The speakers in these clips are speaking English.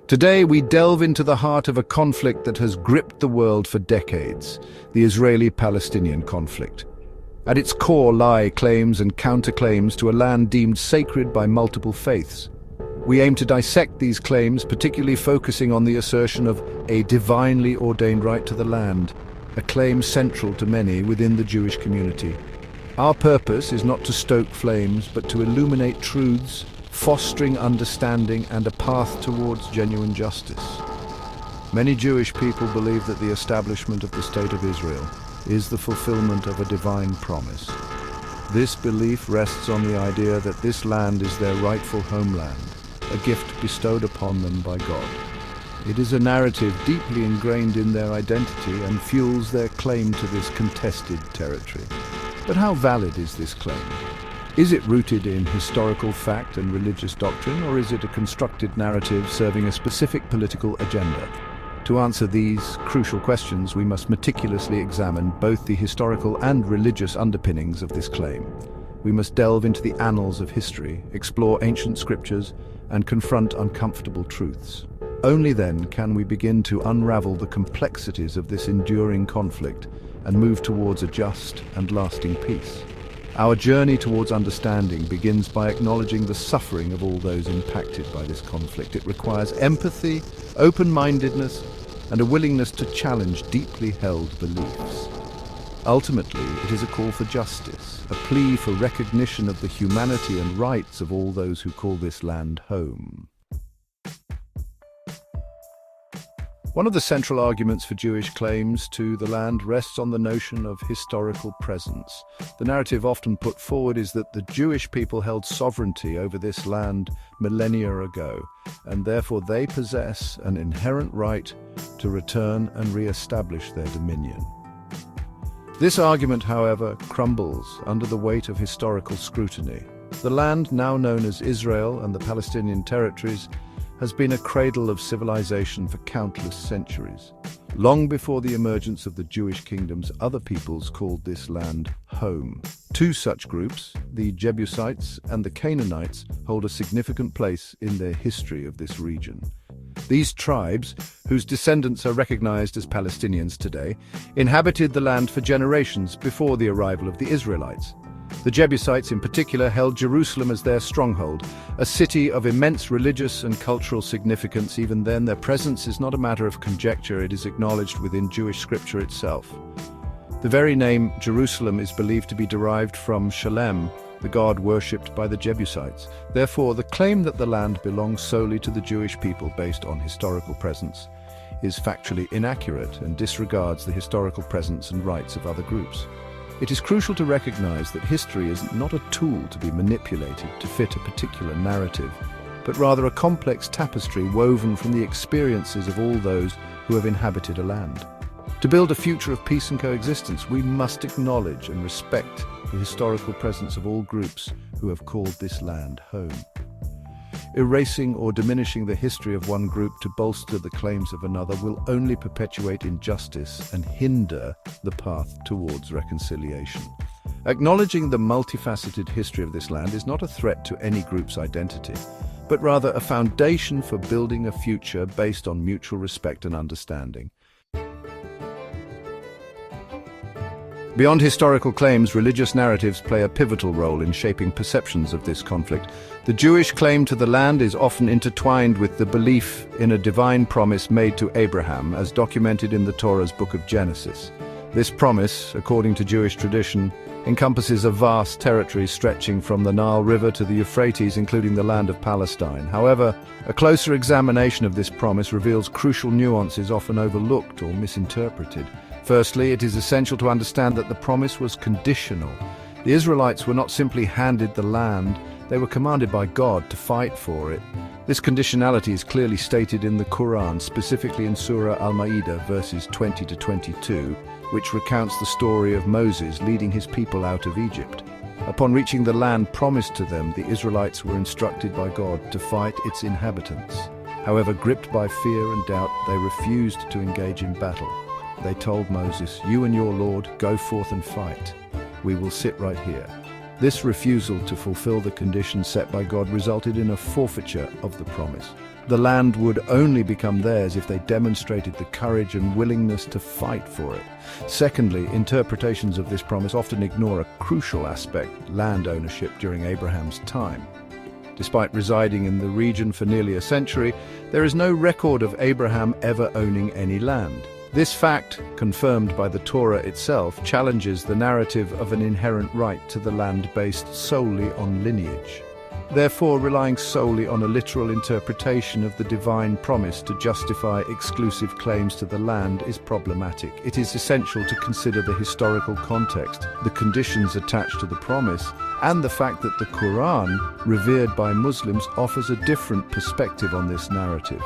Today, we delve into the heart of a conflict that has gripped the world for decades, the Israeli-Palestinian conflict. At its core lie claims and counterclaims to a land deemed sacred by multiple faiths. We aim to dissect these claims, particularly focusing on the assertion of a divinely ordained right to the land, a claim central to many within the Jewish community. Our purpose is not to stoke flames, but to illuminate truths, fostering understanding and a path towards genuine justice. Many Jewish people believe that the establishment of the State of Israel is the fulfillment of a divine promise. This belief rests on the idea that this land is their rightful homeland, a gift bestowed upon them by God. It is a narrative deeply ingrained in their identity and fuels their claim to this contested territory. But how valid is this claim? Is it rooted in historical fact and religious doctrine, or is it a constructed narrative serving a specific political agenda? To answer these crucial questions, we must meticulously examine both the historical and religious underpinnings of this claim. We must delve into the annals of history, explore ancient scriptures, and confront uncomfortable truths. Only then can we begin to unravel the complexities of this enduring conflict and move towards a just and lasting peace. Our journey towards understanding begins by acknowledging the suffering of all those impacted by this conflict. It requires empathy, open-mindedness, and a willingness to challenge deeply held beliefs. Ultimately, it is a call for justice, a plea for recognition of the humanity and rights of all those who call this land home. One of the central arguments for Jewish claims to the land rests on the notion of historical presence. The narrative often put forward is that the Jewish people held sovereignty over this land millennia ago, and therefore they possess an inherent right to return and re-establish their dominion. This argument, however, crumbles under the weight of historical scrutiny. The land now known as Israel and the Palestinian territories has been a cradle of civilization for countless centuries. Long before the emergence of the Jewish kingdoms, other peoples called this land home. Two such groups, the Jebusites and the Canaanites, hold a significant place in the history of this region. These tribes, whose descendants are recognized as Palestinians today, inhabited the land for generations before the arrival of the Israelites. The Jebusites in particular held Jerusalem as their stronghold, a city of immense religious and cultural significance. Even then, their presence is not a matter of conjecture, it is acknowledged within Jewish scripture itself. The very name Jerusalem is believed to be derived from Shalem, the god worshipped by the Jebusites. Therefore, the claim that the land belongs solely to the Jewish people based on historical presence is factually inaccurate and disregards the historical presence and rights of other groups. It is crucial to recognize that history is not a tool to be manipulated to fit a particular narrative, but rather a complex tapestry woven from the experiences of all those who have inhabited a land. To build a future of peace and coexistence, we must acknowledge and respect the historical presence of all groups who have called this land home. Erasing or diminishing the history of one group to bolster the claims of another will only perpetuate injustice and hinder the path towards reconciliation. Acknowledging the multifaceted history of this land is not a threat to any group's identity, but rather a foundation for building a future based on mutual respect and understanding. Beyond historical claims, religious narratives play a pivotal role in shaping perceptions of this conflict. The Jewish claim to the land is often intertwined with the belief in a divine promise made to Abraham, as documented in the Torah's book of Genesis. This promise, according to Jewish tradition, encompasses a vast territory stretching from the Nile River to the Euphrates, including the land of Palestine. However, a closer examination of this promise reveals crucial nuances often overlooked or misinterpreted. Firstly, it is essential to understand that the promise was conditional. The Israelites were not simply handed the land, they were commanded by God to fight for it. This conditionality is clearly stated in the Quran, specifically in Surah Al-Ma'idah, verses 20 to 22, which recounts the story of Moses leading his people out of Egypt. Upon reaching the land promised to them, the Israelites were instructed by God to fight its inhabitants. However, gripped by fear and doubt, they refused to engage in battle. They told Moses, "You and your Lord go forth and fight. We will sit right here." This refusal to fulfill the conditions set by God resulted in a forfeiture of the promise. The land would only become theirs if they demonstrated the courage and willingness to fight for it. Secondly, interpretations of this promise often ignore a crucial aspect: land ownership during Abraham's time. Despite residing in the region for nearly a century, there is no record of Abraham ever owning any land. This fact, confirmed by the Torah itself, challenges the narrative of an inherent right to the land based solely on lineage. Therefore, relying solely on a literal interpretation of the divine promise to justify exclusive claims to the land is problematic. It is essential to consider the historical context, the conditions attached to the promise, and the fact that the Quran, revered by Muslims, offers a different perspective on this narrative.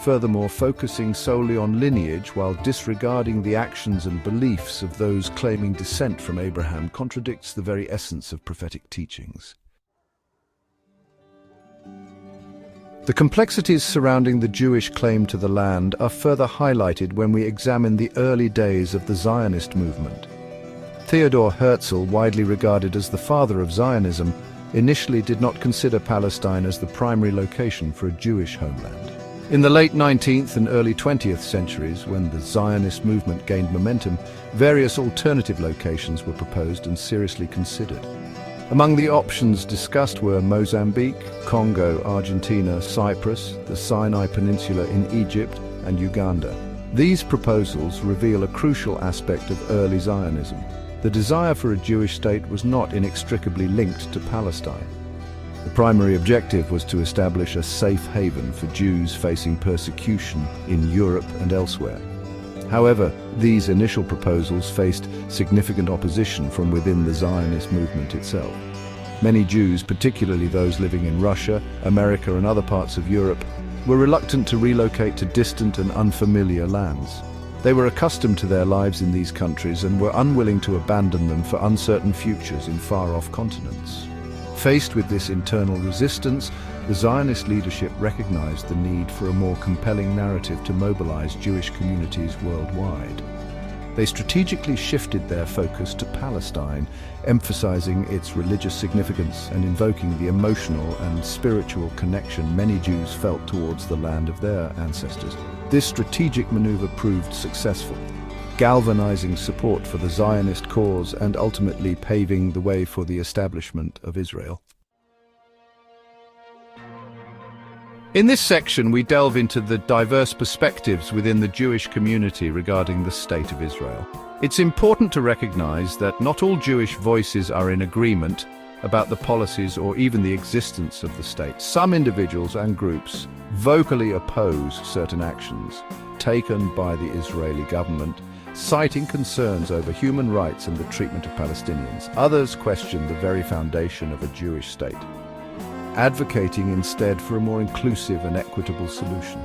Furthermore, focusing solely on lineage while disregarding the actions and beliefs of those claiming descent from Abraham contradicts the very essence of prophetic teachings. The complexities surrounding the Jewish claim to the land are further highlighted when we examine the early days of the Zionist movement. Theodor Herzl, widely regarded as the father of Zionism, initially did not consider Palestine as the primary location for a Jewish homeland. In the late 19th and early 20th centuries, when the Zionist movement gained momentum, various alternative locations were proposed and seriously considered. Among the options discussed were Mozambique, Congo, Argentina, Cyprus, the Sinai Peninsula in Egypt, and Uganda. These proposals reveal a crucial aspect of early Zionism. The desire for a Jewish state was not inextricably linked to Palestine. The primary objective was to establish a safe haven for Jews facing persecution in Europe and elsewhere. However, these initial proposals faced significant opposition from within the Zionist movement itself. Many Jews, particularly those living in Russia, America, and other parts of Europe, were reluctant to relocate to distant and unfamiliar lands. They were accustomed to their lives in these countries and were unwilling to abandon them for uncertain futures in far-off continents. Faced with this internal resistance, the Zionist leadership recognized the need for a more compelling narrative to mobilize Jewish communities worldwide. They strategically shifted their focus to Palestine, emphasizing its religious significance and invoking the emotional and spiritual connection many Jews felt towards the land of their ancestors. This strategic maneuver proved successful, galvanizing support for the Zionist cause and ultimately paving the way for the establishment of Israel. In this section, we delve into the diverse perspectives within the Jewish community regarding the State of Israel. It's important to recognize that not all Jewish voices are in agreement about the policies or even the existence of the state. Some individuals and groups vocally oppose certain actions taken by the Israeli government, citing concerns over human rights and the treatment of Palestinians. Others question the very foundation of a Jewish state, advocating instead for a more inclusive and equitable solution.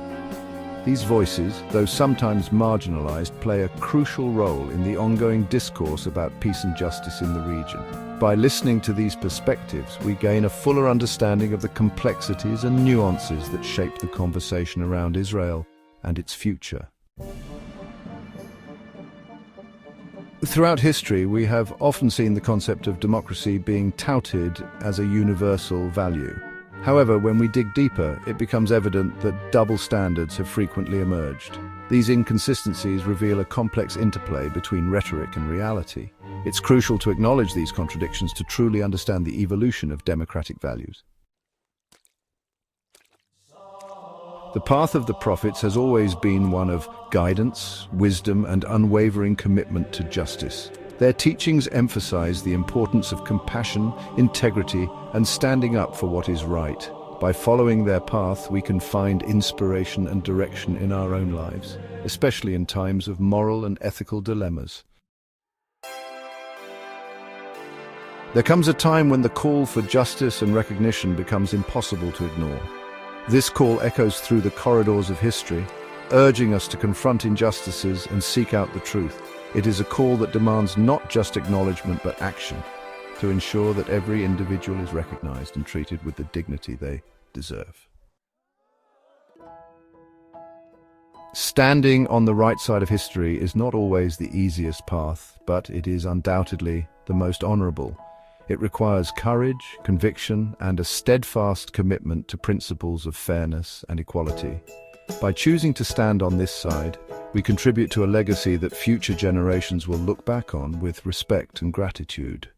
These voices, though sometimes marginalized, play a crucial role in the ongoing discourse about peace and justice in the region. By listening to these perspectives, we gain a fuller understanding of the complexities and nuances that shape the conversation around Israel and its future. Throughout history, we have often seen the concept of democracy being touted as a universal value. However, when we dig deeper, it becomes evident that double standards have frequently emerged. These inconsistencies reveal a complex interplay between rhetoric and reality. It's crucial to acknowledge these contradictions to truly understand the evolution of democratic values. The path of the prophets has always been one of guidance, wisdom, and unwavering commitment to justice. Their teachings emphasize the importance of compassion, integrity, and standing up for what is right. By following their path, we can find inspiration and direction in our own lives, especially in times of moral and ethical dilemmas. There comes a time when the call for justice and recognition becomes impossible to ignore. This call echoes through the corridors of history, urging us to confront injustices and seek out the truth. It is a call that demands not just acknowledgement but action, to ensure that every individual is recognized and treated with the dignity they deserve. Standing on the right side of history is not always the easiest path, but it is undoubtedly the most honorable. It requires courage, conviction, and a steadfast commitment to principles of fairness and equality. By choosing to stand on this side, we contribute to a legacy that future generations will look back on with respect and gratitude.